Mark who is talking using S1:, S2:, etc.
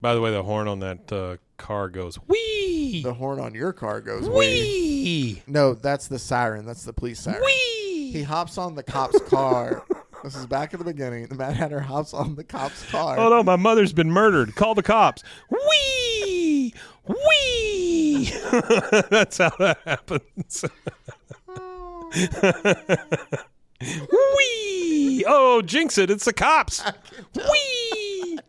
S1: By the way, the horn on that car goes wee.
S2: The horn on your car goes wee.
S1: Wee.
S2: No, that's the siren. That's the police siren.
S1: Wee.
S2: He hops on the cop's car. This is back at the beginning. The Mad Hatter hops on the cop's car.
S1: Oh no, my mother's been murdered. Call the cops. Wee. Wee. That's how that happens. Wee. Oh, jinx it. It's the cops. Wee.